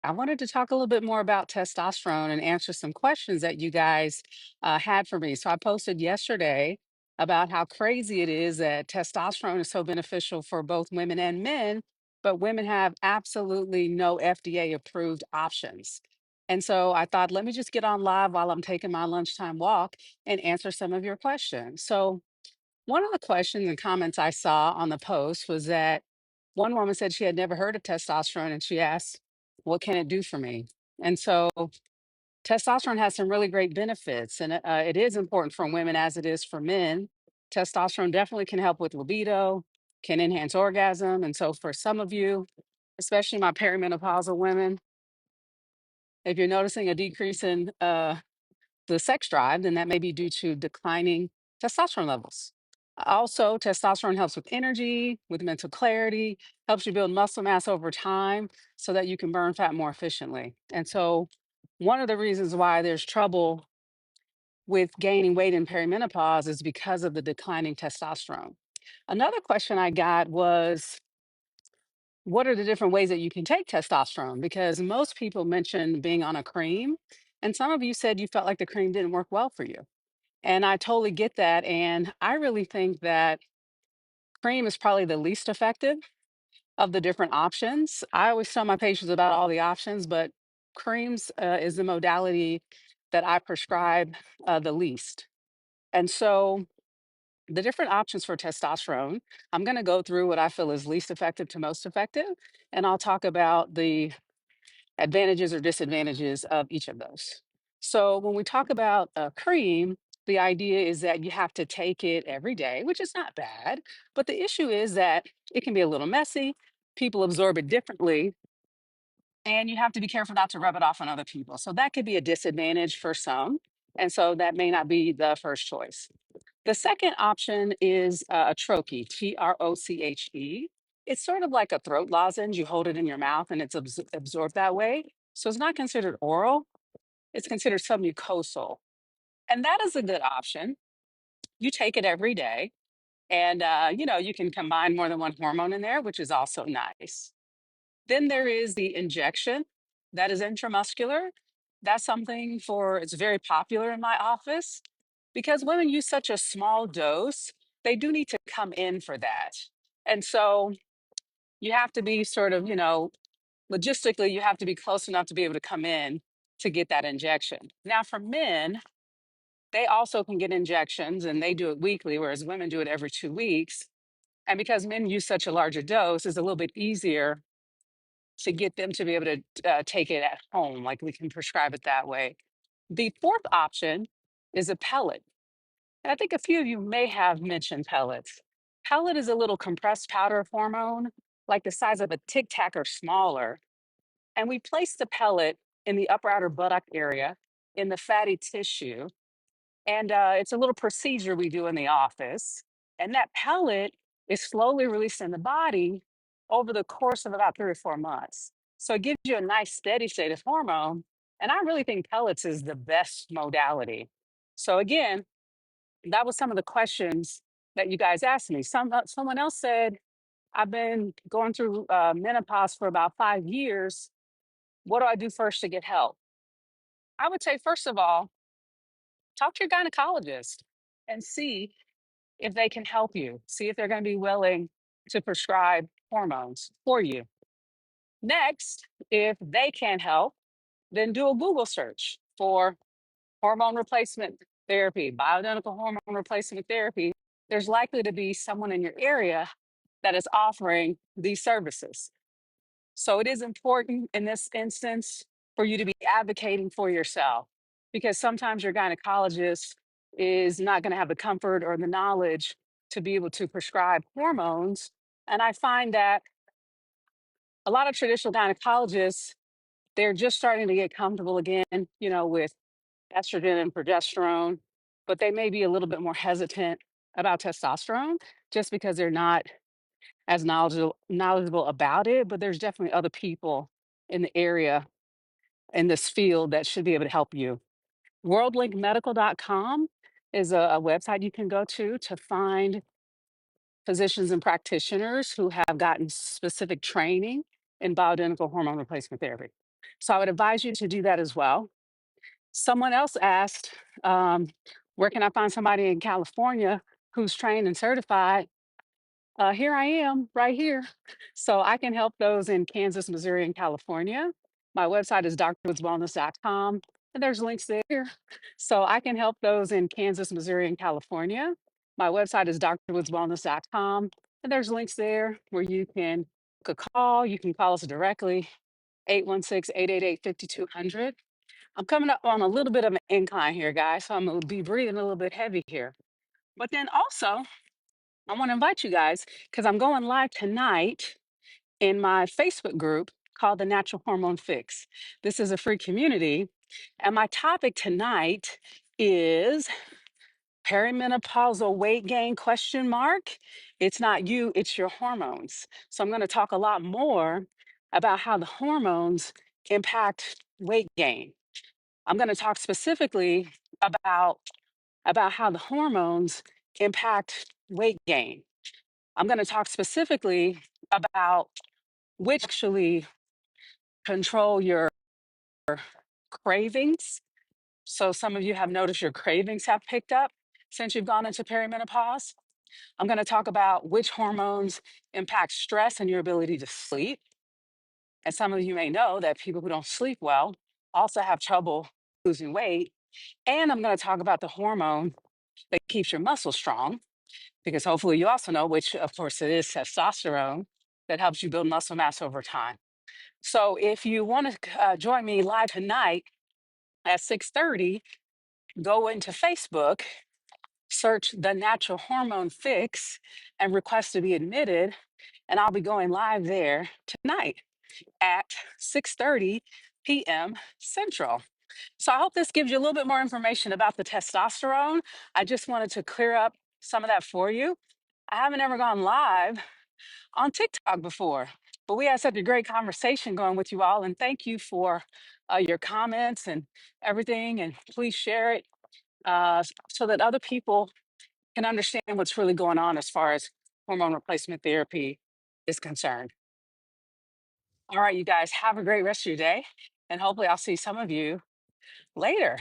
I wanted to talk a little bit more about testosterone and answer some questions that you guys had for me. So I posted yesterday about how crazy it is that testosterone is so beneficial for both women and men, but women have absolutely no FDA approved options. And so I thought, let me just get on live while I'm taking my lunchtime walk and answer some of your questions. So one of the questions and comments I saw on the post was that one woman said she had never heard of testosterone and she asked, what can it do for me? And so testosterone has some really great benefits, and it is important for women as it is for men. Testosterone definitely can help with libido, can enhance orgasm. And so for some of you, especially my perimenopausal women, if you're noticing a decrease in the sex drive, then that may be due to declining testosterone levels. Also, testosterone helps with energy, with mental clarity, helps you build muscle mass over time so that you can burn fat more efficiently. And so, one of the reasons why there's trouble with gaining weight in perimenopause is because of the declining testosterone. Another question I got was, what are the different ways that you can take testosterone? Because most people mentioned being on a cream, and some of you said you felt like the cream didn't work well for you. And I totally get that. And I really think that cream is probably the least effective of the different options. I always tell my patients about all the options, but creams is the modality that I prescribe the least. And so the different options for testosterone, I'm going to go through what I feel is least effective to most effective. And I'll talk about the advantages or disadvantages of each of those. So when we talk about cream, the idea is that you have to take it every day, which is not bad. But the issue is that it can be a little messy. People absorb it differently, and you have to be careful not to rub it off on other people. So that could be a disadvantage for some. And so that may not be the first choice. The second option is a troche, Troche. It's sort of like a throat lozenge. You hold it in your mouth and it's absorbed that way. So it's not considered oral, it's considered submucosal. And that is a good option. You take it every day. And, you can combine more than one hormone in there, which is also nice. Then there is the injection that is intramuscular. That's something it's very popular in my office because women use such a small dose, they do need to come in for that. And so you have to be sort of, logistically, you have to be close enough to be able to come in to get that injection. Now, for men, they also can get injections and they do it weekly, whereas women do it every 2 weeks. And because men use such a larger dose, it's a little bit easier to get them to be able to take it at home, like we can prescribe it that way. The fourth option is a pellet. And I think a few of you may have mentioned pellets. Pellet is a little compressed powder of hormone, like the size of a tic tac or smaller. And we place the pellet in the upper outer buttock area in the fatty tissue. And it's a little procedure we do in the office. And that pellet is slowly released in the body over the course of about 3 or 4 months. So it gives you a nice steady state of hormone. And I really think pellets is the best modality. So again, that was some of the questions that you guys asked me. Someone else said, I've been going through menopause for about 5 years. What do I do first to get help? I would say, first of all, talk to your gynecologist and see if they can help you, see if they're going to be willing to prescribe hormones for you. Next, if they can't help, then do a Google search for hormone replacement therapy, bioidentical hormone replacement therapy. There's likely to be someone in your area that is offering these services. So it is important in this instance for you to be advocating for yourself because sometimes your gynecologist is not going to have the comfort or the knowledge to be able to prescribe hormones. And I find that a lot of traditional gynecologists, they're just starting to get comfortable again, with estrogen and progesterone, but they may be a little bit more hesitant about testosterone just because they're not as knowledgeable about it. But there's definitely other people in the area in this field that should be able to help you. Worldlinkmedical.com is a website you can go to find physicians and practitioners who have gotten specific training in bioidentical hormone replacement therapy. So I would advise you to do that as well. Someone else asked, um, where can I find somebody in California who's trained and certified? Here I am, right here. So I can help those in Kansas, Missouri, and California. My website is drwoodswellness.com, and there's links there. So I can help those in Kansas, Missouri, and California. My website is drwoodswellness.com, and there's links there where you can book a call. You can call us directly, 816-888-5200. I'm coming up on a little bit of an incline here, guys, so I'm going to be breathing a little bit heavy here. But then also, I want to invite you guys because I'm going live tonight in my Facebook group called the Natural Hormone Fix. This is a free community, and my topic tonight is perimenopausal weight gain question mark. It's not you, it's your hormones. So I'm going to talk a lot more about how the hormones impact weight gain. I'm going to talk specifically about how the hormones impact weight gain. I'm going to talk specifically about which actually control your cravings. So some of you have noticed your cravings have picked up since you've gone into perimenopause. I'm going to talk about which hormones impact stress and your ability to sleep. And some of you may know that people who don't sleep well also have trouble losing weight. And I'm going to talk about the hormone that keeps your muscles strong, because hopefully you also know, which of course it is testosterone, that helps you build muscle mass over time. So if you want to join me live tonight at 6:30, go into Facebook, search the Natural Hormone Fix, and request to be admitted. And I'll be going live there tonight at 6:30 p.m. Central. So I hope this gives you a little bit more information about the testosterone. I just wanted to clear up some of that for you. I haven't ever gone live on TikTok before, but we had such a great conversation going with you all. And thank you for your comments and everything. And please share it so that other people can understand what's really going on as far as hormone replacement therapy is concerned. All right, you guys, have a great rest of your day. And hopefully, I'll see some of you later.